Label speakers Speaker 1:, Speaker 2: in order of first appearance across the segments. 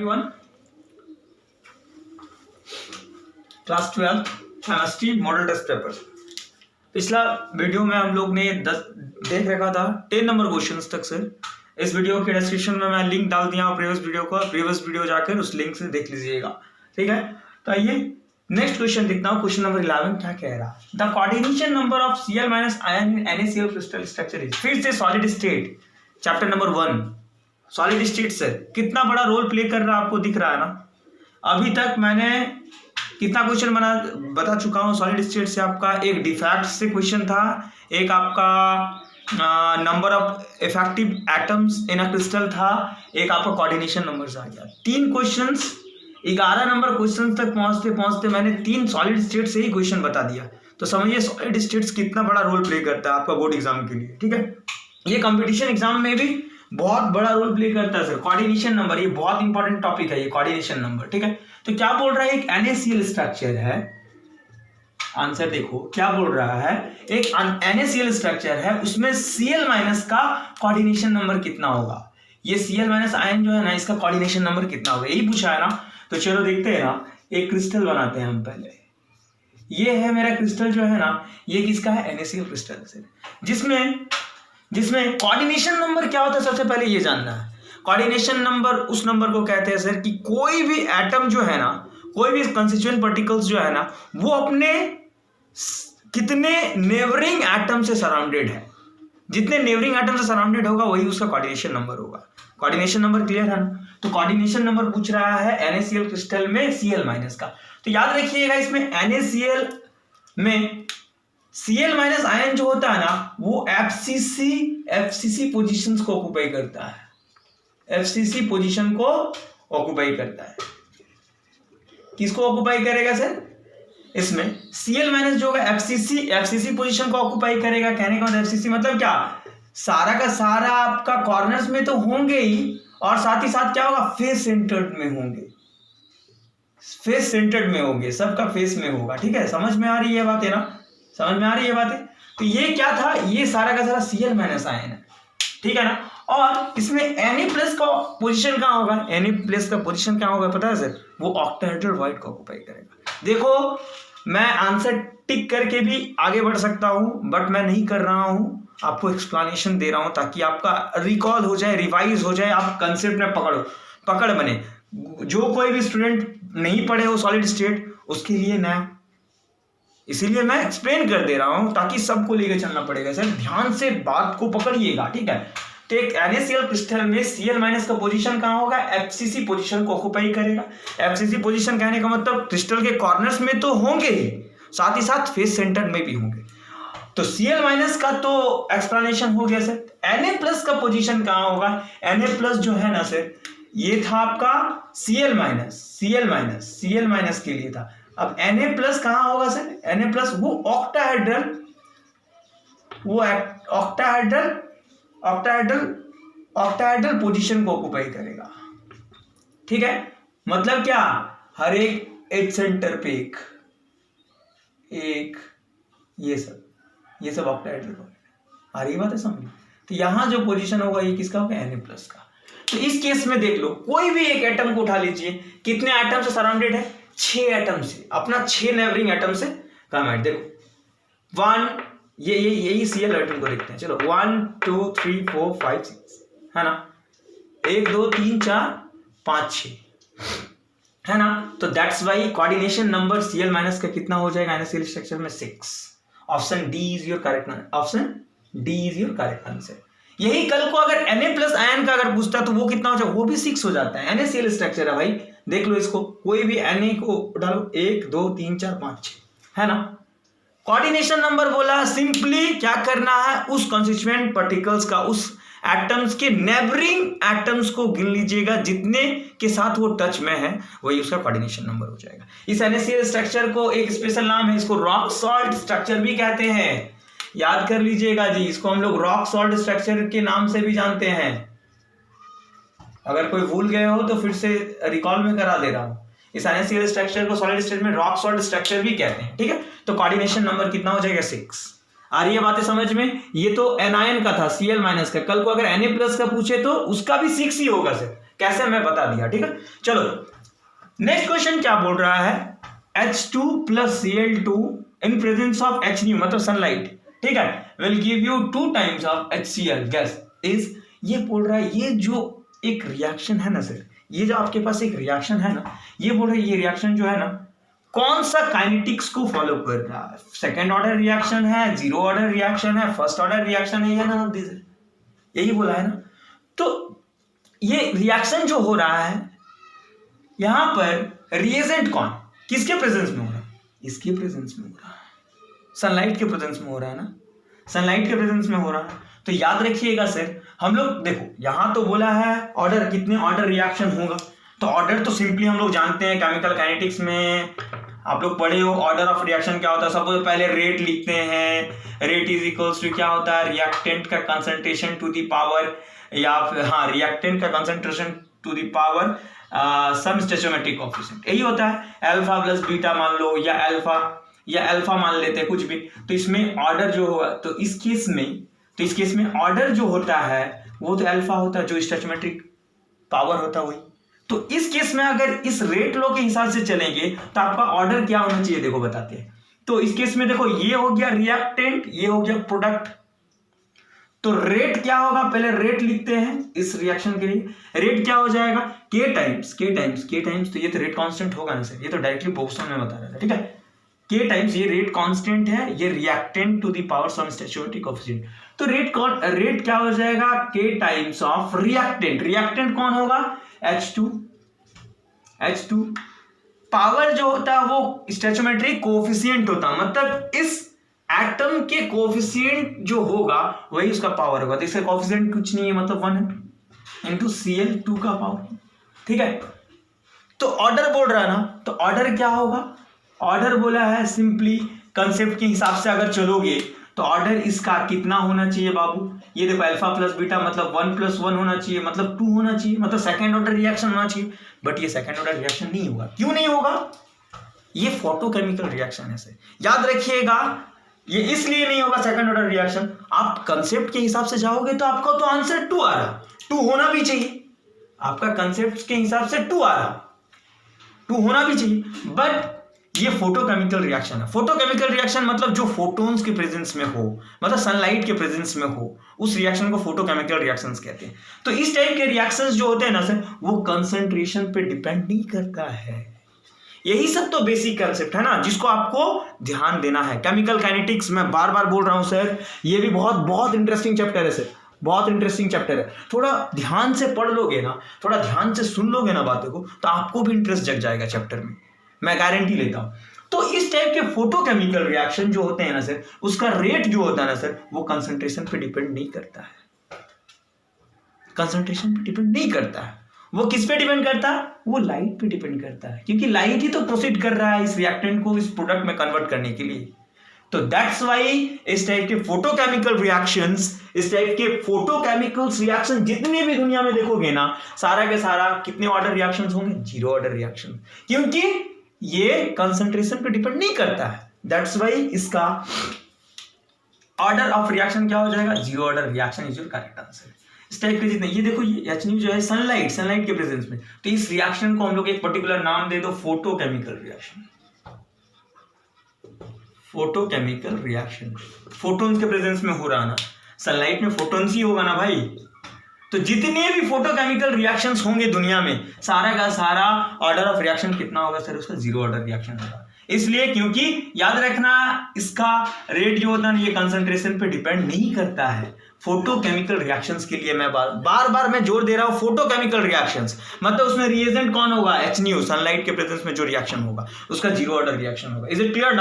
Speaker 1: everyone. Class 12 chemistry model test paper. पिछला video में हम लोग ने 10 देख रखा था 10 नंबर क्वेश्चंस तक सर। इस वीडियो के डिस्क्रिप्शन में मैं लिंक डाल दिया प्रीवियस वीडियो का, प्रीवियस वीडियो जाकर उस लिंक से देख लीजिएगा, ठीक है। तो आइए नेक्स्ट क्वेश्चन देखता हूँ। क्वेश्चन नंबर 11 क्या कह रहा है? The coordination number of Cl minus ion in NaCl crystal structure is. फिर से solid state chapter number 1 solid state sir कितना बड़ा रोल प्ले कर रहा है आपको दिख रहा है ना। अभी तक मैंने कितना क्वेश्चन बता चुका हूँ सॉलिड स्टेट से। आपका एक डिफैक्ट से क्वेश्चन था, एक आपका number of effective atoms in a crystal था, एक आपका कोऑर्डिनेशन नंबर से आ गया। 3 क्वेश्चंस 11 नंबर क्वेश्चन तक पहुंचते पहुंचते मैंने 3 सॉलिड स्टेट से ही क्वेश्चन बता दिया। तो समझिए सॉलिड स्टेट्स कितना बड़ा रोल प्ले करता है आपका बोर्ड एग्जाम के लिए, ठीक है। ये कंपटीशन एग्जाम में भी बहुत बड़ा रोल प्ले करता है सर। कोऑर्डिनेशन नंबर ये बहुत इंपॉर्टेंट टॉपिक है, ये कोऑर्डिनेशन नंबर, ठीक है। तो क्या बोल रहा है? एक NaCl स्ट्रक्चर है, आंसर देखो क्या बोल रहा है। एक NaCl स्ट्रक्चर है, उसमें Cl माइनस का कोऑर्डिनेशन नंबर कितना होगा। ये Cl माइनस आयन जो है ना, इसका कोऑर्डिनेशन नंबर कितना होगा, यही पूछा है ना। तो चलो देखते हैं ना, एक क्रिस्टल बनाते हैं हम पहले। ये है मेरा क्रिस्टल जो है ना, ये किसका है? NaCl क्रिस्टल से, जिसमें कोऑर्डिनेशन नंबर क्या होता है सबसे पहले ये जानना है। कोऑर्डिनेशन नंबर उस नंबर को कहते हैं सर कि कोई भी एटम जो है ना, कोई भी कंस्टिट्यूएंट पार्टिकल्स जो है ना, वो अपने कितने नेबरिंग एटम से सराउंडेड है। जितने नेबरिंग एटम से सराउंडेड होगा वही उसका कोऑर्डिनेशन नंबर होगा। कोऑर्डिनेशन नंबर क्लियर है ना। तो कोऑर्डिनेशन नंबर पूछ रहा है NaCl क्रिस्टल में Cl माइनस का। तो याद रखिएगा इसमें NaCl में Cl माइनस आयन जो होता है ना, वो FCC पोजीशंस को ऑक्युपाई करता है। FCC पोजीशन को ऑक्युपाई करता है। किसको ऑक्युपाई करेगा सर? इसमें Cl माइनस जो होगा FCC पोजीशन को ऑक्युपाई करेगा। कहने का मतलब FCC मतलब क्या? सारा का सारा आपका कॉर्नर्स में तो होंगे ही, और साथ ही साथ क्या होगा? फेस सेंटर्ड में होंगे, फेस सेंटर्ड में होंगे, सबका फेस में होगा, ठीक है। समझ में आ रही है बात है ना, समझ में आ रही है बातें। तो ये क्या था? ये सारा का सारा Cl माइनस आयन है, ठीक है ना। और इसमें Na प्लस का पोजीशन कहाँ होगा? Na प्लस का पोजीशन क्या होगा पता है सर? वो ऑक्टाहेड्रल वॉइड को ऑक्युपाई करेगा। देखो मैं आंसर टिक करके भी आगे बढ़ सकता हूं, बट मैं नहीं कर रहा हूं, आपको एक्सप्लेनेशन दे रहा हूं ताकि आपका रिकॉल हो जाए, रिवाइज हो जाए, आप कंसेप्ट में पकड़ बने। जो कोई भी स्टूडेंट नहीं पढ़े हो सॉलिड स्टेट, उसके लिए नया, इसीलिए मैं एक्सप्लेन कर दे रहा हूं ताकि सबको लेकर चलना पड़ेगा सर। ध्यान से बात को पकड़िएगा, ठीक है। तो एक NaCl क्रिस्टल में Cl माइनस का पोजीशन कहां होगा? FCC पोजीशन को ऑक्युपाई करेगा। FCC पोजीशन कहने का मतलब क्रिस्टल के कॉर्नर्स में तो होंगे ही, साथ ही साथ फेस सेंटर में भी होंगे। तो Cl माइनस का तो एक्सप्लेनेशन हो गया सर। Na प्लस का पोजीशन कहां होगा? Na प्लस जो है ना सर, ये था आपका Cl माइनस के लिए था। अब Na प्लस कहां होगा सर? Na प्लस वो ऑक्टाहेड्रल पोजीशन को ऑक्युपाई करेगा, ठीक है। मतलब क्या? हर एक एज सेंटर पे एक ये सब ऑक्टाहेड्रल आ रही बात है समझ। तो यहां जो पोजीशन होगा ये किसका होगा? Na प्लस का। तो इस केस में देख लो, कोई भी एक एटम को उठा लीजिए, कितने एटम से सराउंडेड है? 6 एटम से, अपना 6 नेबरिंग एटम से काम है। देखो 1 यही Cl एटम को देखते हैं। चलो 1 2 3 4 5 6 है ना, 1 2 3 4 5 6 है ना। तो that's why coordination number Cl minus का कितना हो जाएगा NaCl स्ट्रक्चर में? 6। Option D is your correct answer. यही कल को अगर Na प्लस आयन का अगर पूछता तो वो कितना हो जाए? वो भी 6 हो जाता है। NaCl स्ट्रक्चर है भाई, देख लो इसको, कोई भी Na को डालो, 1 2 3 4 5 6 है ना। कोऑर्डिनेशन नंबर बोला, सिंपली क्या करना है? उस कंस्टिट्यूएंट पार्टिकल्स का, उस एटम्स के नेबरिंग एटम्स को गिन लीजिएगा, जितने के साथ वो टच में है वही उसका कोऑर्डिनेशन नंबर हो जाएगा। इस NaCl स्ट्रक्चर को एक स्पेशल नाम है, इसको रॉक सॉल्ट स्ट्रक्चर भी कहते हैं। याद कर लीजिएगा जी, इसको हम लोग रॉक सॉल्ट स्ट्रक्चर के नाम से भी जानते हैं। अगर कोई भूल गए हो तो फिर से रिकॉल में करा दे रहा हूं। इस NaCl स्ट्रक्चर को सॉलिड स्टेट में रॉक सॉल्ट स्ट्रक्चर भी कहते हैं, ठीक है। तो कोऑर्डिनेशन नंबर कितना हो जाएगा? 6। आ रही है बातें समझ में? ये तो एनायन का था Cl माइनस का, कल को अगर Na प्लस का पूछे तो उसका भी 6 ही होगा सर, कैसे मैं बता दिया, ठीक है। चलो नेक्स्ट क्वेश्चन क्या बोल रहा है, H2 plus Cl2 in presence of Hnu मतलब सनलाइट, ठीक है, will give you 2 times of HCl gas is, ये बोल रहा है ये जो एक रिएक्शन है ना सर, ये जो आपके पास एक रिएक्शन है ना, ये बोल रहा है ये रिएक्शन जो है ना कौन सा काइनेटिक्स को फॉलो कर रहा है, सेकेंड ऑर्डर रिएक्शन है, जीरो ऑर्डर रिएक्शन है, फर्स्ट ऑर्डर रिएक्शन है, या ना यही बोला है ना। तो ये रिएक्शन जो हो रहा है यहां पर रिएजेंट कौन, किसके प्रेजेंस में हो रहा है, इसके प्रेजेंस में हो रहा है, सनलाइट के प्रेजेंस में हो रहा है ना, सनलाइट के प्रेजेंस में हो रहा है। तो याद रखिएगा सर, हम लोग देखो यहां तो बोला है ऑर्डर, कितने ऑर्डर रिएक्शन होगा, तो ऑर्डर तो सिंपली हम लोग जानते हैं केमिकल काइनेटिक्स में आप लोग पढ़े हो, ऑर्डर ऑफ रिएक्शन क्या होता है, सबसे पहले रेट लिखते हैं, रेट इज इक्वल्स टू क्या होता है, रिएक्टेंट का कंसंट्रेशन टू द पावर, या फिर हाँ रिएक्टेंट का concentration to the power some stoichiometric coefficient, यही होता है, अल्फा प्लस बीटा मान लो, या अल्फा मान लेते हैं कुछ भी। तो इसमें ऑर्डर जो होगा, तो इस केस में ऑर्डर जो होता है वो तो अल्फा होता है, जो स्टोइचोमेट्रिक पावर होता है वही। तो इस केस में अगर इस रेट लॉ के हिसाब से चलेंगे तो आपका ऑर्डर क्या होना चाहिए, देखो बताते हैं। तो इस केस में देखो ये हो गया रिएक्टेंट, ये हो गया प्रोडक्ट, तो रेट क्या होगा, पहले रेट लिखते हैं इस रिएक्शन के लिए, रेट क्या हो जाएगा K टाइम्स, तो ये तो रेट कांस्टेंट होगा ना सर, ये तो डायरेक्टली प्रोपोर्शनल में बता रहा था, ठीक है, K टाइम्स ये रेट कांस्टेंट है, ये reactant to the power some stoichiometric coefficient, तो रेट क्या हो जाएगा K टाइम्स ऑफ रिएक्टेंट कौन होगा, H2, पावर जो होता है वो स्टोइचोमेट्रिक कोएफिशिएंट होता है, मतलब इस एटम के कोएफिशिएंट जो होगा वही उसका पावर होगा, तो इसका कोएफिशिएंट कुछ नहीं है, मतलब 1 है इंटू Cl2 का पावर, ठीक है। तो ऑर्डर बोल रहा है ना, तो ऑर्डर क्या होगा, ऑर्डर बोला है सिंपली कंसेप्ट के हिसाब से अगर चलोगे तो ऑर्डर इसका कितना होना चाहिए बाबू, ये देखो अल्फा प्लस बीटा मतलब 1 + 1 होना चाहिए, मतलब 2 होना चाहिए, मतलब सेकेंड ऑर्डर रिएक्शन होना चाहिए, बट ये सेकेंड ऑर्डर रिएक्शन नहीं होगा, क्यों नहीं होगा, ये फोटोकेमिकल रिएक्शन है सर, याद रखिएगा, ये इसलिए नहीं होगा सेकंड ऑर्डर रिएक्शन। आप कंसेप्ट के हिसाब से जाओगे तो आपका तो आंसर 2 आ रहा, 2 होना भी चाहिए, आपका कंसेप्ट के हिसाब से 2 आ रहा, 2 होना भी चाहिए, बट ये फोटोकेमिकल रिएक्शन है। फोटोकेमिकल रिएक्शन मतलब जो फोटोन्स के प्रेजेंस में हो, मतलब सनलाइट के प्रेजेंस में हो, उस रिएक्शन को फोटोकेमिकल रिएक्शंस कहते हैं। तो इस टाइप के रिएक्शंस जो होते हैं ना सर, वो कंसंट्रेशन पे डिपेंड नहीं करता है। यही सब तो बेसिक कंसेप्ट है ना, जिसको आपको ध्यान देना है। केमिकल काइनेटिक्स मैं बार बार बोल रहा हूं सर, ये भी बहुत बहुत इंटरेस्टिंग चैप्टर है सर, बहुत इंटरेस्टिंग चैप्टर है। थोड़ा ध्यान से पढ़ लोगे ना, थोड़ा ध्यान से सुन लोगे ना बातों को, तो आपको भी इंटरेस्ट जग जाएगा चैप्टर में, मैं गारंटी लेता हूं। तो इस टाइप के फोटोकेमिकल रिएक्शन जो होते हैं ना सर, उसका रेट जो होता है ना सर, वो कंसंट्रेशन पे डिपेंड नहीं करता है, कंसंट्रेशन पे डिपेंड नहीं करता है। वो किस पे डिपेंड करता है, वो लाइट पे डिपेंड करता है, क्योंकि लाइट ही तो प्रोसीड कर रहा है इस रिएक्टेंट को इस प्रोडक्ट में कन्वर्ट करने के लिए। तो दैट्स वाई इस टाइप के फोटोकेमिकल रिएक्शंस, इस टाइप के फोटोकेमिकल्स रिएक्शन जितने भी दुनिया में देखोगे ना, सारा के सारा कितने ऑर्डर रिएक्शंस होंगे, 0 ऑर्डर रिएक्शन, क्योंकि ये कंसंट्रेशन पे डिपेंड नहीं करता है। दैट्स वाई इसका ऑर्डर ऑफ रिएक्शन क्या हो जाएगा, 0 order reaction is your correct answer. इस टाइप के जितने, ये देखो ये HNU जो है सनलाइट के प्रेजेंस में, तो इस रिएक्शन को हम लोग एक पर्टिकुलर नाम दे दो, photochemical reaction. Photochemical reaction photons के प्रेजेंस में हो रहा ना, सनलाइट में फोटोन्स ही होगा ना भाई। तो जितने भी फोटोकेमिकल रिएक्शंस होंगे दुनिया में, सारा का सारा ऑर्डर ऑफ रिएक्शन कितना होगा सर, उसका 0 ऑर्डर रिएक्शन होगा। इसलिए क्योंकि याद रखना, इसका रेट जो होता है ये कंसंट्रेशन पे डिपेंड नहीं करता है। फोटोकेमिकल रिएक्शंस के लिए मैं बार बार मैं जोर दे रहा हूं, फोटोकेमिकल रिएक्शंस मतलब उसमें रिएजेंट कौन होगा, HNU, सनलाइट के प्रेजेंस में जो रिएक्शन होगा उसका 0 ऑर्डर रिएक्शन होगा। इज इट क्लियर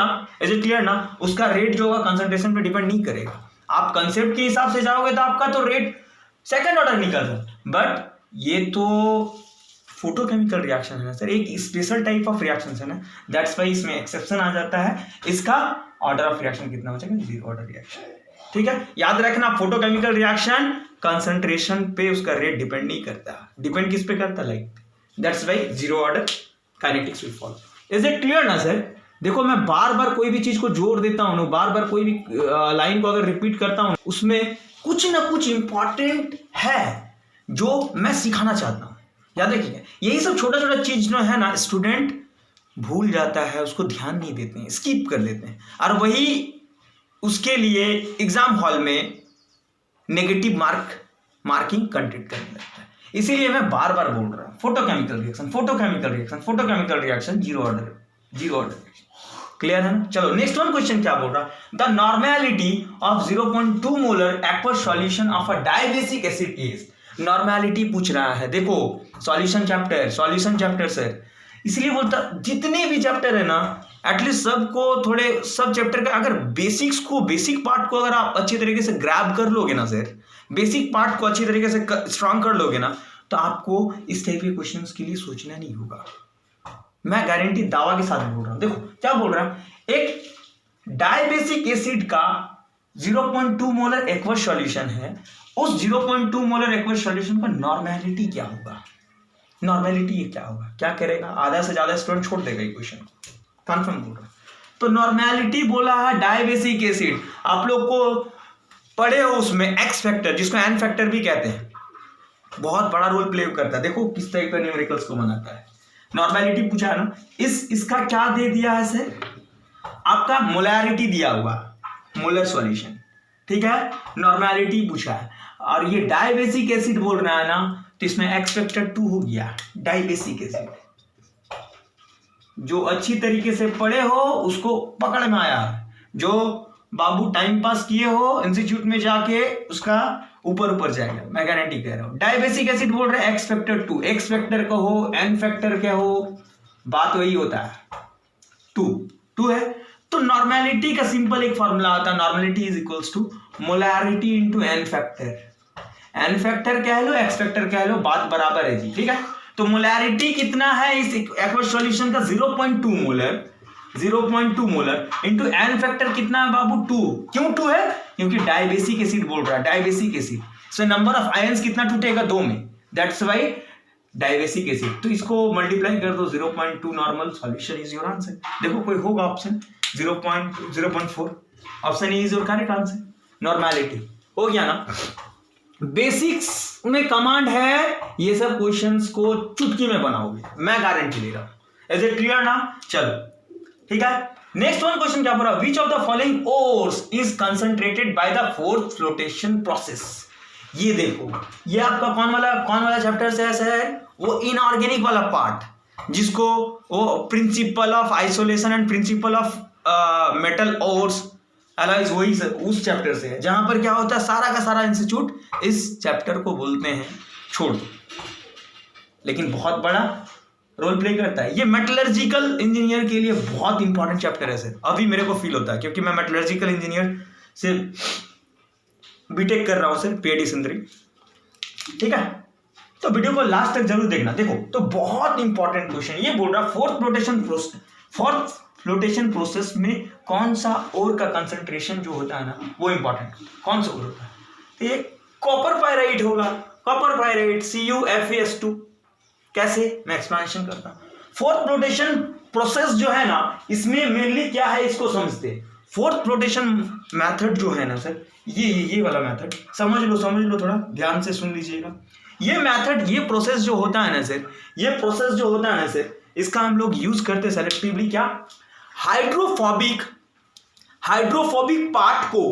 Speaker 1: ना, उसका रेट जो होगा कंसंट्रेशन पे डिपेंड नहीं करेगा। आप कंसेप्ट के हिसाब से जाओगे तो आपका तो रेट सेकंड ऑर्डर निकल रहा है, बट ये तो फोटोकेमिकल रिएक्शन है ना सर, एक स्पेशल टाइप ऑफ रिएक्शन है ना, दैट्स वाई इसमें एक्सेप्शन आ जाता है। इसका ऑर्डर ऑफ रिएक्शन कितना हो जाएगा, 0 ऑर्डर रिएक्शन, ठीक है। याद रखना, फोटोकेमिकल रिएक्शन कंसंट्रेशन पे उसका रेट डिपेंड नहीं करता, डिपेंड किस पे करता, लाइट पे। That's why 0 order kinetics will follow. Is it clear ना सर? देखो मैं बार बार कोई भी चीज को जोर देता हूँ, बार बार कोई भी लाइन को अगर रिपीट करता हूँ, उसमें कुछ ना कुछ इंपॉर्टेंट है जो मैं सिखाना चाहता हूं। याद रखिएगा, यही सब छोटा छोटा चीज जो है ना स्टूडेंट भूल जाता है, उसको ध्यान नहीं देते हैं, स्किप कर देते हैं, और वही उसके लिए एग्जाम हॉल में नेगेटिव मार्किंग कंटेंट करने लगता है। इसीलिए मैं बार बार बोल रहा हूँ, photochemical reaction, photochemical reaction, photochemical reaction, zero order. Clear है ना? चलो नेक्स्ट वन क्वेश्चन क्या बोल रहा है, the normality of 0.2 molar aqueous solution of a dibasic acid is. Normality पूछ रहा है, देखो सॉल्यूशन चैप्टर सर, इसलिए बोलता जितने भी चैप्टर है ना एटलीस्ट सबको थोड़े सब चैप्टर का अगर बेसिक पार्ट को अगर आप अच्छी तरीके से ग्रैब कर लोगे ना सर, बेसिक पार्ट को अच्छी तरीके से स्ट्रांग कर लोगे ना, तो आपको इस टाइप के क्वेश्चंस के लिए सोचना नहीं होगा। मैं गारंटी दावा के साथ बोल रहा हूं। देखो क्या बोल रहा है, एक डाइबेसिक एसिड का 0.2 मोलर एक्वस सॉल्यूशन है, उस 0.2 मोलर एक्वस सॉल्यूशन का नॉर्मेलिटी क्या होगा, नॉर्मेलिटी क्या होगा, क्या करेगा, आधा से ज्यादा स्टूडेंट छोड़ देगा ये क्वेश्चन को, कंफर्म बोल रहा हूं। तो नॉर्मेलिटी बोला है डाइबेसिक एसिड, आप लोग को पढ़े हो उसमें एक्स फैक्टर जिसको एन फैक्टर भी कहते हैं, बहुत बड़ा रोल प्ले करता है। देखो किस टाइप का न्यूमेरिकल्स को बनाता है। नॉर्मेलिटी पूछा है ना, इसका क्या दे दिया है सर, आपका मोलैरिटी दिया हुआ, मोलर सॉल्यूशन, ठीक है, नॉर्मेलिटी पूछा है, और ये डाइबेसिक एसिड बोल रहा है ना, तो इसमें एक्स फैक्टर 2 हो गया। डाइबेसिक एसिड जो अच्छी तरीके से पढ़े हो उसको पकड़ में आया, जो बाबू टाइम पास किए हो इंस्टीट्यूट में जाके उसका ऊपर जाएगा, मैं गारंटी कह रहा हूं। डाइबेसिक एसिड बोल रहे हैं एक्स फैक्टर 2, एक्स फैक्टर का हो एन फैक्टर का हो, बात वही होता है, 2 है। तो नॉर्मेलिटी का सिंपल एक फॉर्मूला होता है, normality is equals to molarity into n factor, n factor कह लो एक्स फैक्टर कह लो, बात बराबर है जी, ठीक है। तो मोलैरिटी कितना है इस एक्वस सॉल्यूशन का, 0.2 मोलर इंटू एन फैक्टर कितना है बाबू, 2। क्यों 2 है, क्योंकि डाइबेसिक एसिड बोल रहा है, dibasic acid so number of ions कितना टूटेगा, 2 में, दैट्स वाई डाइबेसिक एसिड। तो इसको मल्टीप्लाई कर दो, 0.2 normal solution is your answer. देखो कोई होगा option 0.4, option is your correct answer. Normality हो गया ना, बेसिक्स में कमांड है, ये सब क्वेश्चंस को चुटकी में बनाओगे, मैं गारंटी ले रहा हूं। इज इट क्लियर ना? चलो ठीक है, नेक्स्ट वन क्वेश्चन क्या बोला, विच of the following ores is concentrated by the fourth flotation process. ये देखो, ये आपका कौन वाला चैप्टर से है, वो इनऑर्गेनिक वाला पार्ट, जिसको वो principle of isolation and principle of metal ores alloys, वही उस चैप्टर से है, जहां पर क्या होता है सारा का सारा इंस्टीट्यूट इस चैप्टर को बोलते हैं छोड़ दो, लेकिन बहुत बड़ा रोल प्ले करता है। ये मेटलर्जिकल इंजीनियर के लिए बहुत इंपॉर्टेंट चैप्टर है सर, अभी मेरे को फील होता है, क्योंकि मैं मेटलर्जिकल इंजीनियर से बीटेक कर रहा हूं सर, पीएचडी सिंदरी, ठीक है। तो वीडियो को लास्ट तक जरूर देखना। देखो तो बहुत इंपॉर्टेंट क्वेश्चन ये बोल रहा है, फोर्थ फ्लोटेशन प्रोसेस में कौन सा ओर का कंसंट्रेशन जो होता है ना, वो इंपॉर्टेंट, कौन सा ओर होता है, तो ये कॉपर पायराइट होगा, कॉपर पायराइट CuFeS2। कैसे, मैं एक्सप्लेनेशन करता हूं। फोर्थ फ्लोटेशन प्रोसेस जो है ना, इसमें मेनली क्या है इसको समझते हैं। फोर्थ फ्लोटेशन मेथड जो है ना सर, ये वाला मेथड समझ लो, थोड़ा ध्यान से सुन लीजिएगा। ये मेथड, ये प्रोसेस जो होता है ना सर, ये प्रोसेस जो होता है ना सर, इसका हम लोग यूज करते सेलेक्टिवली, क्या, हाइड्रोफोबिक पार्ट को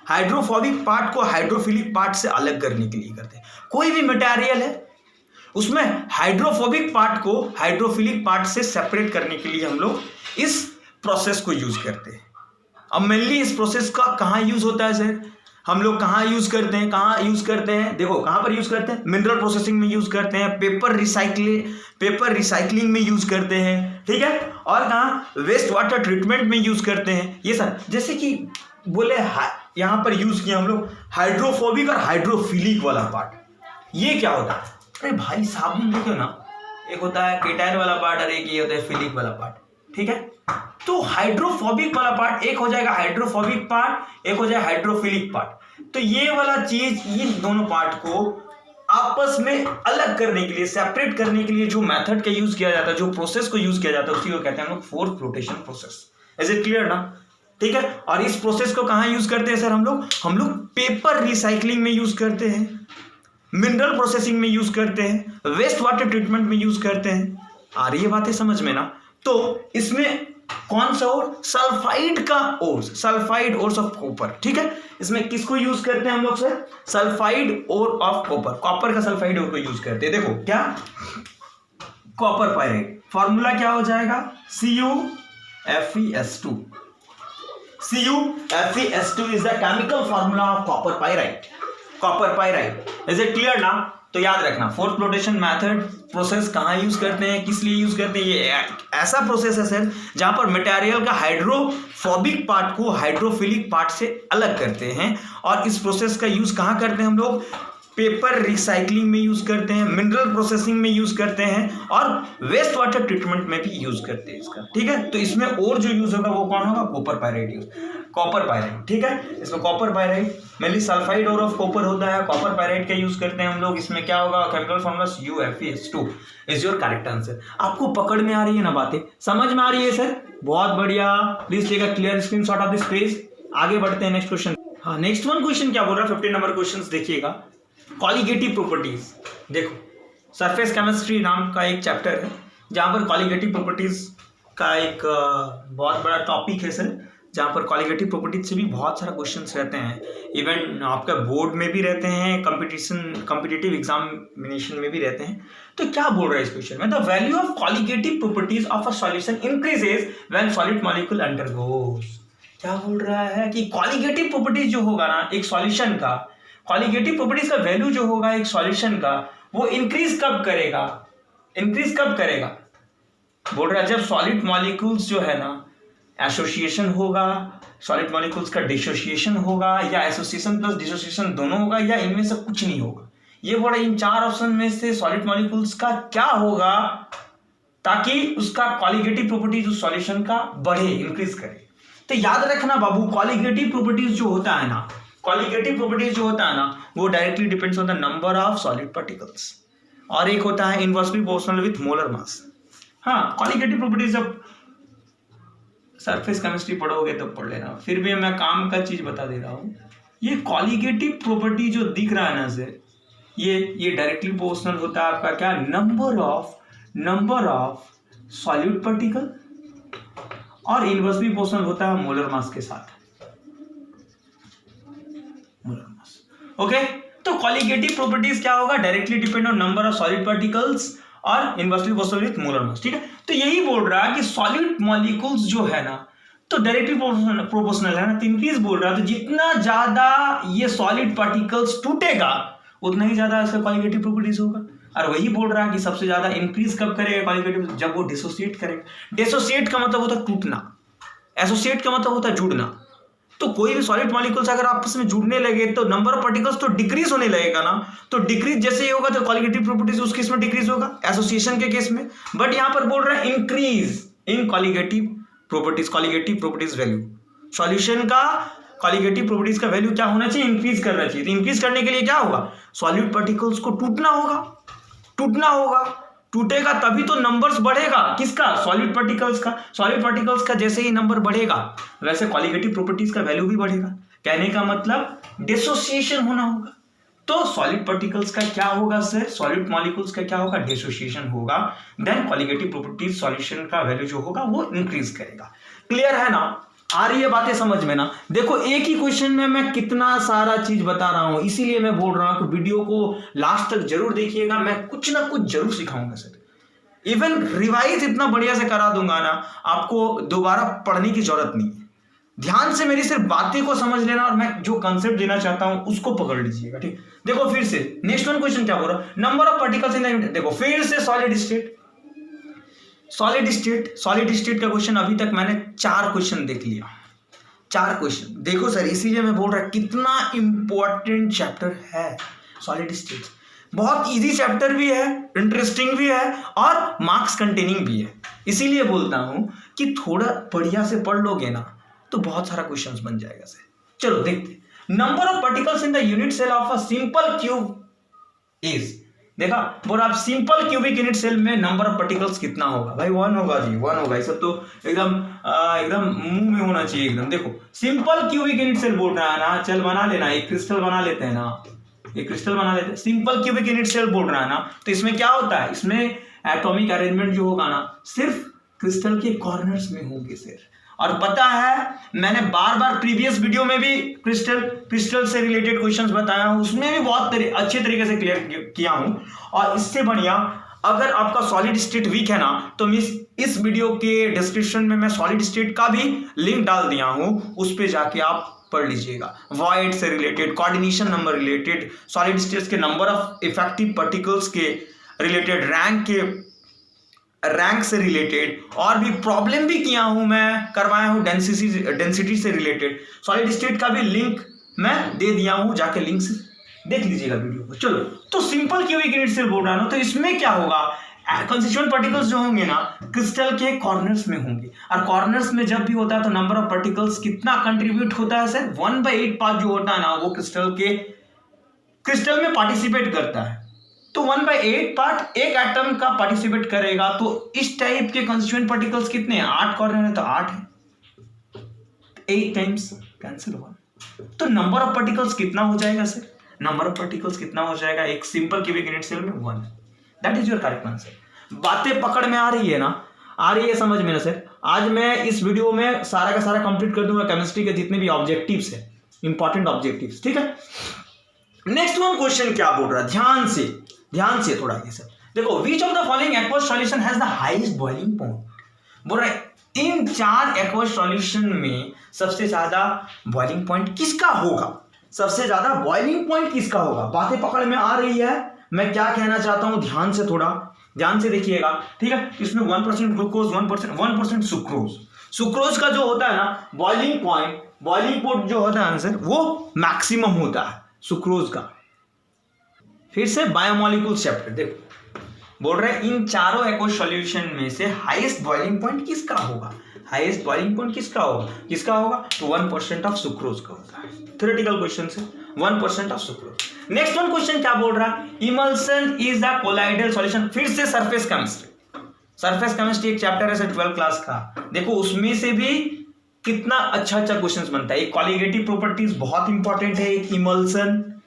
Speaker 1: हाइड्रोफिलिक पार्ट से अलग करने के लिए करते हैं। कोई भी मटेरियल है उसमें हाइड्रोफोबिक पार्ट को हाइड्रोफिलिक पार्ट से सेपरेट करने के लिए हम लोग इस प्रोसेस को यूज करते हैं। अब मेनली इस प्रोसेस का कहाँ यूज होता है सर, हम लोग कहाँ यूज करते हैं, देखो कहाँ पर यूज करते हैं, मिनरल प्रोसेसिंग में यूज करते हैं, पेपर रिसाइकलिंग में यूज करते हैं, ठीक है, और कहाँ, वेस्ट वाटर ट्रीटमेंट में यूज करते हैं। ये सर जैसे कि बोले यहाँ पर यूज किया हम लोग हाइड्रोफोबिक और हाइड्रोफिलिक वाला पार्ट। ये क्या होता है, अरे भाई साबुन देखो ना, एक होता है केटाइन वाला पार्ट और एक ये होता है फिलिक वाला पार्ट, ठीक है। तो हाइड्रोफोबिक वाला पार्ट एक हो जाएगा हाइड्रोफोबिक पार्ट, एक हो जाएगा हाइड्रोफिलिक पार्ट। तो ये वाला चीज, इन दोनों पार्ट को आपस में अलग करने के लिए, सेपरेट करने के लिए जो मेथड का यूज किया जाता है, जो प्रोसेस को यूज किया जाता है, उसी को कहते हैं हम लोग fourth flotation process. Is it clear ना? ठीक है। और इस प्रोसेस को कहाँ यूज करते हैं सर, हम लोग पेपर रिसाइकलिंग में यूज करते हैं, मिनरल प्रोसेसिंग में यूज करते हैं, वेस्ट वाटर ट्रीटमेंट में यूज करते हैं। आ रही है बातें समझ में ना? तो इसमें कौन सा ओर? सल्फाइड का ores, sulphide ores of copper. ठीक है, इसमें किसको यूज करते हैं हम लोग sir? Sulphide ore of copper, copper का सल्फाइड ओर को यूज करते हैं। देखो क्या, कॉपर पायराइड, फॉर्मूला क्या हो जाएगा? CuFeS2। CuFeS2 is the chemical formula of copper pyrite. Copper pyrite. Is it clear ना? तो याद रखना, फोर्थ फ्लोटेशन मेथड प्रोसेस कहाँ यूज करते हैं, किस लिए यूज करते हैं? ये ऐसा प्रोसेस है सर जहां पर मटेरियल का हाइड्रोफोबिक पार्ट को हाइड्रोफिलिक पार्ट से अलग करते हैं। और इस प्रोसेस का यूज कहाँ करते हैं हम लोग? पेपर रिसाइकलिंग में यूज करते हैं, मिनरल प्रोसेसिंग में यूज करते हैं, और वेस्ट वाटर ट्रीटमेंट में भी यूज करते हैं इसका। ठीक है, तो इसमें और जो यूज होगा वो कौन होगा? Copper pyrite use, copper pyrite. ठीक है, इसमें कॉपर पायराइड मेनली सल्फाइड और ऑफ कॉपर होता है, कॉपर पायराइड का यूज करते हैं हम लोग। इसमें क्या होगा? Chemical formula CuFeS2 is your correct answer. आपको पकड़ में आ रही है ना, बातें समझ में आ रही है सर? बहुत बढ़िया, please take a clear screenshot of this page. आगे बढ़ते हैं नेक्स्ट क्वेश्चन। हाँ, नेक्स्ट वन क्वेश्चन क्या बोल रहा है? 15 नंबर क्वेश्चन देखिएगा, कॉलिगेटिव प्रॉपर्टीज। देखो, सरफेस केमिस्ट्री नाम का एक चैप्टर है जहां पर कॉलिगेटिव प्रॉपर्टीज का एक बहुत बड़ा टॉपिक है सर, जहां पर कॉलिगेटिव प्रॉपर्टीज से भी बहुत सारा क्वेश्चंस रहते हैं। इवन आपका बोर्ड में भी रहते हैं, कॉम्पिटिटिव एग्जामिनेशन में भी रहते हैं। तो क्या बोल रहा है इस क्वेश्चन में? The value of colligative properties of a solution increases when solid molecule undergoes. क्या बोल रहा है कि कॉलिगेटिव प्रॉपर्टीज जो होगा ना एक सॉल्यूशन का, कॉलिगेटिव प्रॉपर्टीज का वैल्यू जो होगा एक सॉल्यूशन का, वो इंक्रीज कब करेगा? इंक्रीज कब करेगा? बोल रहा है जब सॉलिड मॉलिक्यूल्स जो है ना एसोसिएशन होगा, सॉलिड मॉलिक्यूल्स का डिसोसिएशन होगा, या एसोसिएशन प्लस डिसोसिएशन दोनों होगा, या इनमें से कुछ नहीं होगा। ये बोल रहा है इन चार ऑप्शन में से सॉलिड मॉलिक्यूल्स का क्या होगा ताकि उसका कॉलिगेटिव प्रॉपर्टीज उस सॉल्यूशन का बढ़े, इंक्रीज करे। तो याद रखना बाबू, कॉलिगेटिव प्रॉपर्टीज जो होता है ना, कॉलिगेटिव प्रॉपर्टीज जो होता है ना, वो directly depends on the number of solid particles, और एक होता है इनवर्सली प्रोपोर्शनल विथ मोलर मास। हाँ, कॉलिगेटिव प्रॉपर्टीज जब सरफेस केमिस्ट्री पढ़ोगे तो पढ़ लेना, फिर भी मैं काम का चीज बता दे रहा हूँ। ये कॉलिगेटिव प्रॉपर्टी जो दिख रहा है ना सर, ये डायरेक्टली प्रोपोर्शनल होता है आपका क्या? नंबर ऑफ सॉलिड पार्टिकल, और इनवर्सली प्रोपोर्शनल होता है मोलर मास के साथ, मोलर मास। ओके, तो कॉलिगेटिव प्रॉपर्टीज क्या होगा? Directly depend on number of solid particles और inversely proportional with molar mass. ठीक है, तो यही बोल रहा है कि सॉलिड मॉलिक्यूल्स जो है ना तो डायरेक्टली प्रोपोर्शनल है ना, तो इंक्रीज बोल रहा है। तो जितना ज्यादा ये सॉलिड पार्टिकल्स टूटेगा उतना ही ज्यादा इसका कॉलिगेटिव प्रॉपर्टीज होगा। और वही बोल रहा है कि सबसे ज्यादा इंक्रीज कब करेगा कॉलिगेटिव? जब वो डिसोसिएट करेगा। डिसोसिएट का मतलब होता है टूटना, एसोसिएट का मतलब होता है जुड़ना। तो कोई भी सॉलिड मॉलिक्यूल्स अगर आपस में जुड़ने लगे तो नंबर ऑफ पार्टिकल्स तो डिक्रीज होने लगेगा ना, तो डिक्रीज जैसे ही होगा तो कॉलिगेटिव प्रॉपर्टीज उस केस में डिक्रीज होगा, एसोसिएशन के केस में। बट यहां पर बोल रहा है increase in colligative properties value. Solution का कॉलिगेटिव प्रॉपर्टीज का वैल्यू क्या होना चाहिए? इंक्रीज करना चाहिए। तो इंक्रीज करने के लिए क्या होगा? सॉलिड पार्टिकल्स को टूटना होगा, टूटेगा तभी तो नंबर्स बढ़ेगा। किसका? सॉलिड पार्टिकल्स का। सॉलिड पार्टिकल्स का जैसे ही नंबर बढ़ेगा वैसे कॉलिगेटिव प्रॉपर्टीज का वैल्यू भी बढ़ेगा। कहने का मतलब डिसोसिएशन होना होगा। तो सॉलिड पार्टिकल्स का क्या होगा सर? सॉलिड मॉलिक्यूल्स का क्या होगा? डिसोसिएशन होगा। देन कॉलिगेटिव प्रॉपर्टीज सॉल्यूशन का वैल्यू जो होगा वो इंक्रीज करेगा। क्लियर है ना? आ रही है बातें समझ में ना? देखो, एक ही क्वेश्चन में मैं कितना सारा चीज बता रहा हूं, इसीलिए मैं बोल रहा हूं कि वीडियो को लास्ट तक जरूर देखिएगा। मैं कुछ ना कुछ जरूर सिखाऊंगा सर। इवन रिवाइज इतना बढ़िया से करा दूंगा ना, आपको दोबारा पढ़ने की जरूरत नहीं है। ध्यान से मेरी सिर्फ बातें को समझ लेना, और मैं जो कंसेप्ट देना चाहता हूं उसको पकड़ लीजिएगा। ठीक, देखो फिर से नेक्स्ट वन क्वेश्चन क्या बोल रहा है? Number of particles in the, देखो फिर से सॉलिड स्टेट का क्वेश्चन। अभी तक मैंने 4 क्वेश्चन देख लिया, 4 क्वेश्चन। देखो सर, इसीलिए मैं बोल रहा कितना इंपॉर्टेंट चैप्टर है सॉलिड स्टेट। बहुत इजी चैप्टर भी है, इंटरेस्टिंग भी है, और मार्क्स कंटेनिंग भी है। इसीलिए बोलता हूं कि थोड़ा बढ़िया से पढ़ लोगे ना तो बहुत सारा क्वेश्चंस बन जाएगा सर। चलो देखते, number of particles in the unit cell of a simple cube is. देखा, बोल आप सिंपल क्यूबिक यूनिट सेल में नंबर ऑफ पार्टिकल्स कितना होगा? भाई 1 होगा जी, 1 होगा। ये सब तो एकदम मुंह में होना चाहिए एकदम। देखो, सिंपल क्यूबिक यूनिट सेल बोल रहा है ना, चल बना लेना, एक क्रिस्टल बना लेते हैं ना। ये क्रिस्टल बना देते हैं। सिंपल क्यूबिक यूनिट सेल बोल रहा है ना, तो इसमें क्या होता है, इसमें एटॉमिक अरेंजमेंट जो होगा ना सिर्फ क्रिस्टल के कॉर्नर्स में होंगे सिर्फ। और पता है मैंने बार बार प्रीवियस वीडियो में भी क्रिस्टल से रिलेटेड क्वेश्चंस बताया हूं, उसमें भी बहुत अच्छे तरीके से क्लियर किया हूं। और इससे बढ़िया अगर आपका सॉलिड स्टेट वीक है ना, तो इस वीडियो के डिस्क्रिप्शन में मैं सॉलिड स्टेट का भी लिंक डाल दिया हूं, उस पर जाके आप पढ़ लीजिएगा। वॉइड से related, coordination number related, solid states के नंबर ऑफ इफेक्टिव पार्टिकल्स के रिलेटेड, रैंक से रिलेटेड, और भी प्रॉब्लम भी किया हूं मैं, करवाया हूं डेंसिटी से रिलेटेड। सॉलिड स्टेट का भी लिंक मैं दे दिया हूं, जाके लिंक से देख लीजिएगा वीडियो को। चलो, तो सिंपल क्यूबिक यूनिट सेल बोल रहा हूं, तो इसमें क्या होगा, कंस्टिट्यूएंट पार्टिकल्स जो होंगे ना क्रिस्टल के कॉर्नर्स में होंगे। और कॉर्नर्स में जब भी होता है तो नंबर ऑफ पार्टिकल्स कितना कंट्रीब्यूट होता है सर, 1/8 पार्ट जो होता है ना वो क्रिस्टल में पार्टिसिपेट करता है। तो 1/8 पार्ट एक एटम का पार्टिसिपेट करेगा, तो इस टाइप के कंस्टिट्यूएंट पार्टिकल्स कितने हैं, 8 कॉर्नर है तो 8 है, 8 टाइम्स कैंसिल हुआ। तो नंबर ऑफ पार्टिकल्स कितना हो जाएगा सर, नंबर ऑफ पार्टिकल्स कितना हो जाएगा एक सिंपल क्यूबिक यूनिट सेल में, 1। That is your correct answer. बातें पकड़ में आ रही है ना, आ रही है समझ में ना सर। आज मैं इस वीडियो में सारा का सारा कंप्लीट कर दूंगा केमिस्ट्री के जितने भी ऑब्जेक्टिव्स है, इंपॉर्टेंट ऑब्जेक्टिव्स, ठीक है। नेक्स्ट वन क्वेश्चन क्या बोल रहा है, ध्यान से थोड़ा ये सब देखो। Which of the following aqueous solution has the highest boiling point, बोल रहा है इन 4 एक्वस सॉल्यूशन में सबसे ज्यादा बॉइलिंग पॉइंट किसका होगा, सबसे ज्यादा बॉइलिंग पॉइंट किसका होगा। बातें पकड़ में आ रही है, मैं क्या कहना चाहता हूं ध्यान से देखिएगा, ठीक है। इसमें 1% ग्लूकोज, 1% सुक्रोज का जो होता है ना बॉइलिंग पॉइंट जो होता है ना सर, वो मैक्सिमम होता है सुक्रोज का। फिर से बायोमोलिक्यूल चैप्टर देखो, बोल रहे हैं इन चारों एक्वस सॉल्यूशन में से हाईएस्ट बॉइलिंग पॉइंट किसका होगा, किसका होगा, तो 1% ऑफ सुक्रोज का होता है। थ्योरेटिकल क्वेश्चन से 1% of sucrose. Next one question क्या बोल रहा है, emulsion is a colloidal solution. फिर से सरफेस केमिस्ट्री एक चैप्टर है सर 12th क्लास का, देखो उसमें से भी कितना अच्छा क्वेश्चंस बनता है। एक कॉलिगेटिव प्रॉपर्टीज बहुत इंपॉर्टेंट है, एक इमल्सन,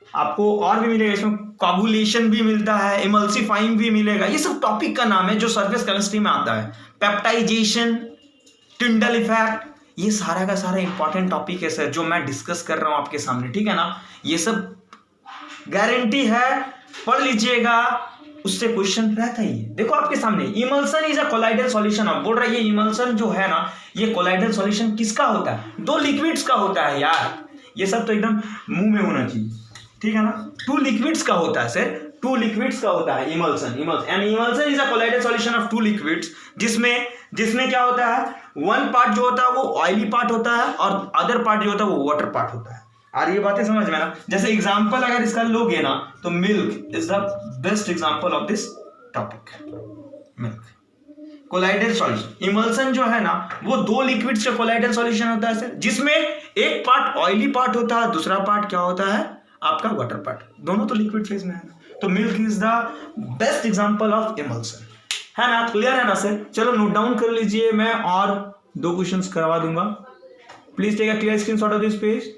Speaker 1: आपको और भी मिलेगा इसमें, कोगुलेशन भी मिलता है, इमल्सिफाइंग भी मिलेगा, ये सब टॉपिक का नाम है जो सरफेस केमिस्ट्री में आता है। पेप्टाइजेशन, टिंडल इफेक्ट, ये सारा का सारा इंपॉर्टेंट टॉपिक है सर जो मैं डिस्कस कर रहा हूं आपके सामने, ठीक है ना। ये सब गारंटी है, पढ़ लीजिएगा, उससे क्वेश्चन रहता ही है। देखो आपके सामने emulsion is a colloidal solution. अब बोल रहा है ये इमल्सन जो है ना, ये कोलाइडल सॉल्यूशन किसका होता है, 2 लिक्विड्स का होता है यार, ये सब तो एकदम मुंह में होना चाहिए, ठीक है ना। 2 लिक्विड्स का होता है सर, 2 लिक्विड्स का होता है emulsion and emulsion is a colloidal solution of 2 liquids, जिसमें क्या होता है, 1 पार्ट जो होता है वो ऑयली पार्ट होता है और अदर पार्ट जो होता है वो वाटर पार्ट होता है। और ये बातें समझ में ना, जैसे एग्जांपल अगर इसका लोगे ना तो milk is the best example of this topic. Milk colloidal solution, emulsion जो है ना वो 2 लिक्विड्स का कोलाइडल सॉल्यूशन होता है सर, जिसमें एक पार्ट ऑयली पार्ट होता है, दूसरा पार्ट क्या होता है आपका वाटर पार्ट, दोनों तो लिक्विड फेज में है ना। तो milk is the best example of emulsion, है ना। क्लियर है ना सर, चलो नोट डाउन कर लीजिए, मैं और 2 क्वेश्चंस करवा दूंगा, please take a clear screenshot of this page.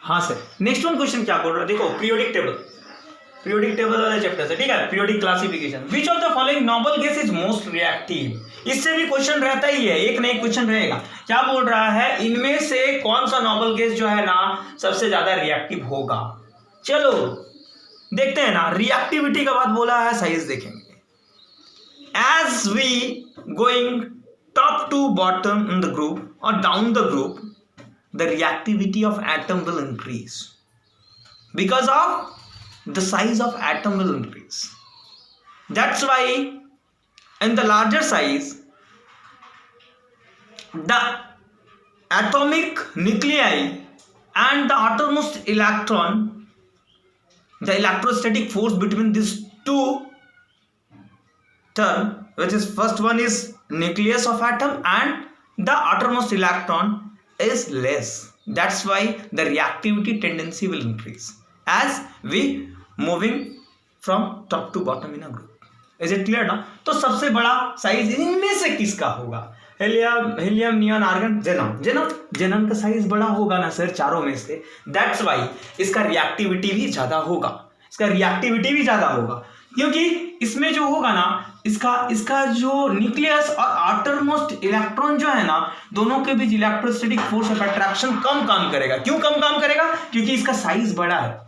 Speaker 1: हाँ सर, नेक्स्ट वन क्वेश्चन क्या बोल रहा है, देखो पीरियोडिक टेबल वाला चैप्टर से, ठीक है, periodic classification. Which of the following noble gas is most reactive, इससे भी क्वेश्चन रहता ही है, एक ना एक क्वेश्चन रहेगा। क्या बोल रहा है, इनमें से कौन सा नोबल गैस जो है ना सबसे ज्यादा रिएक्टिव होगा। चलो देखते हैं ना, रिएक्टिविटी का बात बोला है, साइज देखेंगे। As we going top to bottom in the group or down the group, the reactivity of atom will increase because of the size of atom will increase. That's why in the larger size, the atomic nuclei and the outermost electron, the electrostatic force between these two term, which is first one is nucleus of atom and the outermost electron is less. That's why the reactivity tendency will increase as we moving from top to bottom in a group. Is it clear ना। तो सबसे बड़ा size इनमें से किसका होगा, helium, neon, argon, xenon का size बड़ा होगा ना सर चारों में से, दैट्स वाई इसका रिएक्टिविटी भी ज्यादा होगा, क्योंकि इसमें जो होगा ना इसका जो न्यूक्लियस और आउटरमोस्ट इलेक्ट्रॉन जो है ना, दोनों के बीच इलेक्ट्रोस्टैटिक फोर्स ऑफ अट्रैक्शन कम काम करेगा। क्यों कम काम करेगा? क्योंकि इसका साइज बड़ा है,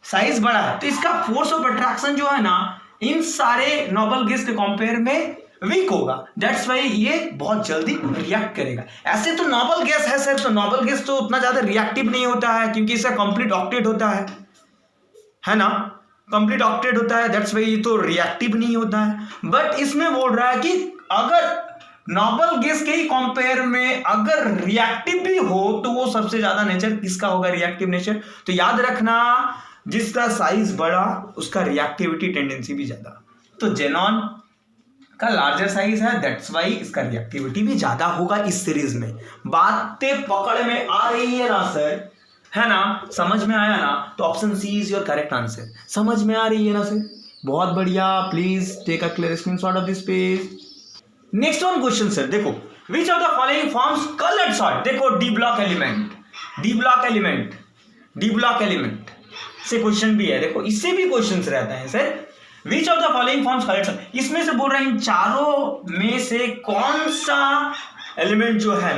Speaker 1: तो इसका फोर्स ऑफ अट्रैक्शन जो है ना इन सारे नोबल गैस के कंपेयर में वीक होगा। दैट्स वाई ये बहुत जल्दी रिएक्ट करेगा। ऐसे तो नोबल गैस है सर, तो नोबल गैस तो उतना ज्यादा रिएक्टिव नहीं होता है, क्योंकि इसका कंप्लीट ऑक्टेट होता है ना, कंप्लीट ऑक्टेट होता है, दैट्स वाई ये तो रिएक्टिव नहीं होता है। बट इसमें बोल रहा है कि अगर नोबल गैस के ही कंपेयर में अगर रिएक्टिव भी हो तो वो सबसे ज्यादा नेचर किसका होगा? Reactive nature. तो याद रखना, जिसका साइज बड़ा उसका रिएक्टिविटी टेंडेंसी भी ज्यादा। तो जेनॉन का लार्जर साइज है, दैट्स वाई इसका रिएक्टिविटी भी ज्यादा होगा इस सीरीज में। बातें पकड़ में आ रही है ना सर, है ना, समझ में आया ना? तो option C is your correct answer. समझ में आ रही है ना सर? बहुत बढ़िया। Please take a clear screenshot of this page. Next one question sir, देखो which of the following forms coloured salt. देखो डी ब्लॉक एलिमेंट से क्वेश्चन भी है, देखो इससे भी क्वेश्चंस रहते हैं sir. Which of the following forms coloured salt, इसमें से बोल रहे हैं इन चारों में से कौन सा एलिमेंट जो है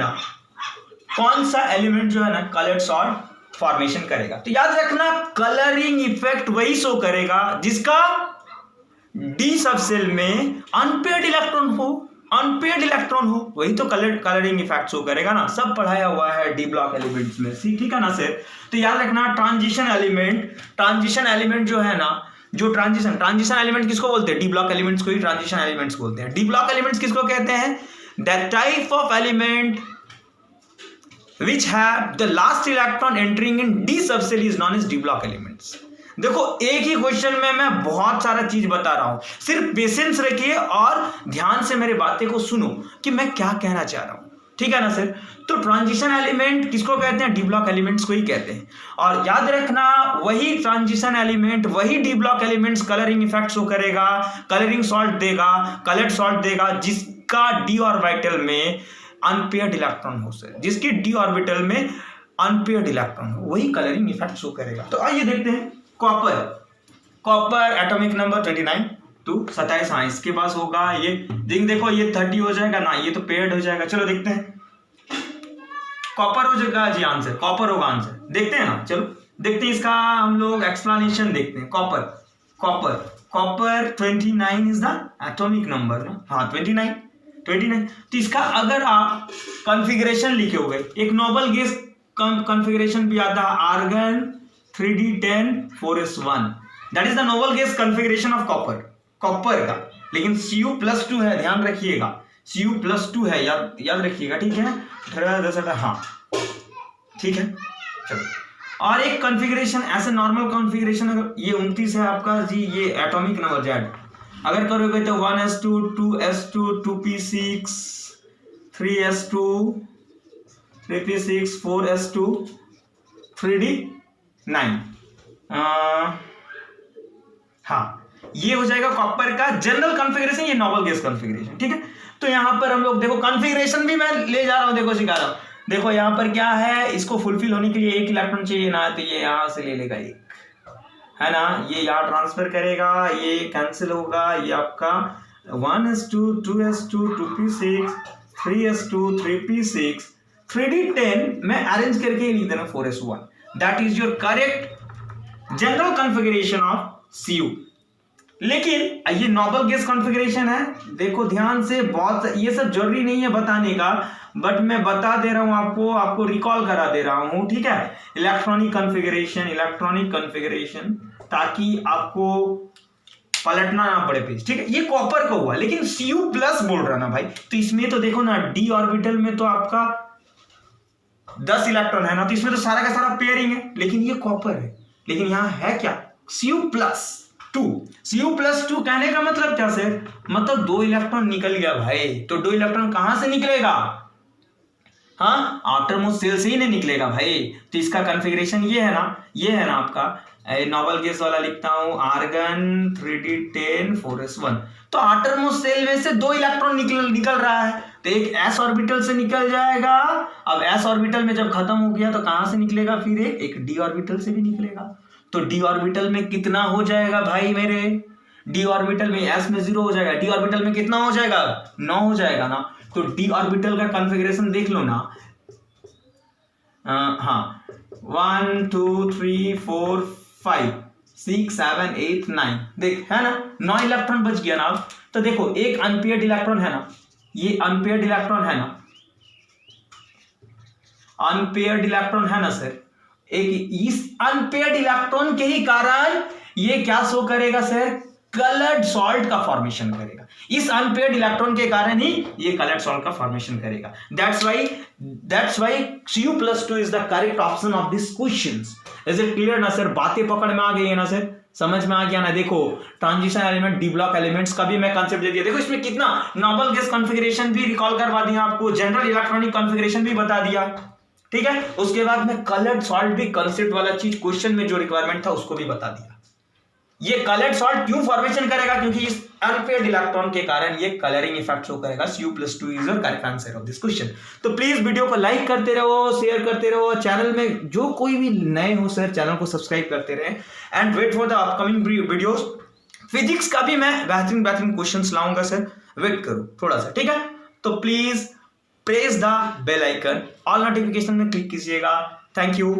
Speaker 1: ना कलर्ड सॉल्ट फॉर्मेशन करेगा। तो याद रखना, कलरिंग इफेक्ट वही शो करेगा जिसका डी सबसेल में अनपेयर्ड इलेक्ट्रॉन हो, वही तो कलरिंग इफेक्ट शो करेगा ना। सब पढ़ाया हुआ है डी ब्लॉक एलिमेंट्स में, ठीक है ना सर? तो याद रखना, ट्रांजिशन एलिमेंट जो है ना, जो ट्रांजिशन एलिमेंट किसको बोलते हैं? डी ब्लॉक एलिमेंट्स को ही ट्रांजिशन एलिमेंट्स बोलते हैं। डी ब्लॉक एलिमेंट्स किसको कहते हैं? That type of element which have the last electron entering in d subcell is known as d block elements। देखो एक ही क्वेश्चन में मैं बहुत सारा चीज बता रहा हूं, सिर्फ पेशेंस रखिए और ध्यान से मेरे बातें को सुनो कि मैं क्या कहना चाह रहा हूं, ठीक है ना सर? तो ट्रांजिशन एलिमेंट किसको कहते हैं? डी ब्लॉक एलिमेंट्स को ही कहते हैं। और याद रखना, वही ट्रांजिशन एलिमेंट, वही D block elements colouring effect show करेगा, कलरिंग सॉल्ट देगा, कलर्ड सॉल्ट देगा, जिसका डी ऑर्बिटल में अनपेयर्ड इलेक्ट्रॉन हो सर, जिसकी डी ऑर्बिटल में अनपेयर्ड इलेक्ट्रॉन हो, वही कलरिंग इफेक्ट शो करेगा। तो आइए देखते हैं। कॉपर एटॉमिक नंबर 29 तो 27। हाँ, इसके पास होगा ये जिंक। देखो ये 30 हो जाएगा ना, ये तो पेयर्ड हो जाएगा। चलो देखते हैं, कॉपर हो जाएगा जी आंसर, कॉपर होगा आंसर। देखते हैं ना, चलो देखते हैं, इसका हम लोग एक्सप्लेनेशन देखते हैं। Copper 29 is the atomic number ना। हाँ 29। तो इसका अगर आप कॉन्फ़िगरेशन लिखे हुए, एक नोबल गैस कॉन्फ़िगरेशन भी आता है, argon 3d10 4s1, that is the noble gas configuration of copper का। लेकिन Cu+2 है, ध्यान रखिएगा, Cu+2 है, याद रखिएगा, ठीक है? 18 हाँ ठीक है। चलो, और एक कॉन्फ़िगरेशन ऐसे नॉर्मल कॉन्फ़िगरेशन, अगर ये 29 है आपका जी, ये एटॉमिक नंबर Z, अगर करोगे तो 1s2 2s2 2p6 3s2 3p6 4s2 3d9। हाँ, ये हो जाएगा कॉपर का जनरल कॉन्फ़िगरेशन, ये नोबल गैस कॉन्फ़िगरेशन, ठीक है? तो यहां पर हम लोग देखो कॉन्फ़िगरेशन भी मैं ले जा रहा हूं, देखो सिखा रहा हूं। देखो यहां पर क्या है, इसको फुलफिल होने के लिए एक इलेक्ट्रॉन चाहिए ना, तो ये यहां से ले लेगा एक, है ना, ये यहाँ ट्रांसफर करेगा, ये कैंसिल होगा, ये आपका 1s2 2s2 2p6 3s2 3p6 3d10 मैं अरेंज करके ही लिख देना 4s1। That is your correct general configuration of Cu। लेकिन ये नोबल गैस कॉन्फ़िगरेशन है, देखो ध्यान से, बहुत ये सब जरूरी नहीं है बताने का, बट मैं बता दे रहा हूं आपको रिकॉल करा दे रहा हूं, ठीक है? इलेक्ट्रॉनिक कॉन्फ़िगरेशन, ताकि आपको पलटना ना पड़े पेज, ठीक है? ये कॉपर का हुआ, लेकिन Cu+ बोल रहा ना भाई, तो इसमें तो देखो ना, डी ऑर्बिटल में तो आपका 10 इलेक्ट्रॉन है ना, तो इसमें तो सारा का सारा पेयरिंग है, लेकिन ये कॉपर है। लेकिन यहाँ है क्या? Cu+2। Cu+2 कहने का मतलब क्या सर? मतलब 2 इलेक्ट्रॉन निकल गया भाई। तो 2 इलेक्ट्रॉन कहां से निकलेगा? हाँ, आउटर मोस्ट सेल से ही नहीं निकलेगा भाई। तो इसका कॉन्फ़िगरेशन ये है ना आपका नोबल गैस वाला लिखता हूं, आर्गन 3d10 4s1। तो आटरमोस्ट शेल में से 2 इलेक्ट्रॉन निकल रहा है, तो एक s ऑर्बिटल से निकल जाएगा। अब s ऑर्बिटल में जब खत्म हो गया तो कहां से निकलेगा, फिर एक d ऑर्बिटल से भी निकलेगा। तो d ऑर्बिटल में कितना हो जाएगा भाई मेरे, d ऑर्बिटल में s में 0 हो जाएगा, d ऑर्बिटल में कितना हो जाएगा, 9 हो जाएगा ना। तो d ऑर्बिटल का कॉन्फ़िगरेशन देख लो ना, हाँ 1 2 3 4 5 6 7 8 9, देख है ना, 9 इलेक्ट्रॉन बच गया ना। अब तो देखो एक अनपेयर्ड इलेक्ट्रॉन है ना, ये अनपेयर्ड इलेक्ट्रॉन है ना, अनपेयर्ड इलेक्ट्रॉन है ना सर, एक इस अनपेयर्ड इलेक्ट्रॉन के ही कारण ये क्या शो करेगा सर, कलर्ड सॉल्ट का फॉर्मेशन करेगा। इस अनपेयर्ड इलेक्ट्रॉन के कारण ही ये कलर्ड सॉल्ट का फॉर्मेशन करेगा। That's why Cu+2 is the correct option of this questions. Is it clear ना सर, बातें पकड़ में आ गई है ना सर, समझ में आ गया ना। देखो transition element, D block elements का भी मैं कांसेप्ट दे दिया। देखो इसमें कितना नोबल गैस कॉन्फ़िगरेशन भी रिकॉल करवा दिया आपको, जनरल इलेक्ट्रॉनिक कॉन्फ़िगरेशन भी बता दिया, ठीक है। उसके बाद में कलर्ड सॉल्ट भी कंसेप्ट वाला चीज क्वेश्चन में जो रिक्वायरमेंट था उसको भी बता दिया। ये कलर्ड सॉल्ट क्यों फॉर्मेशन करेगा, क्योंकि इस अनपेयर्ड इलेक्ट्रॉन के कारण ये कलरिंग इफेक्ट शो करेगा। Cu+2 is your correct answer of this question. तो प्लीज वीडियो को लाइक करते रहो, शेयर करते रहो, चैनल में जो कोई भी नए हो सर चैनल को सब्सक्राइब करते रहे and wait for the upcoming videos. Physics का भी मैं बेहतरीन क्वेश्चंस लाऊंगा सर, वेट करो थोड़ा सा, ठीक है। तो please press the bell icon, all notification में क्लिक कीजिएगा। Thank you.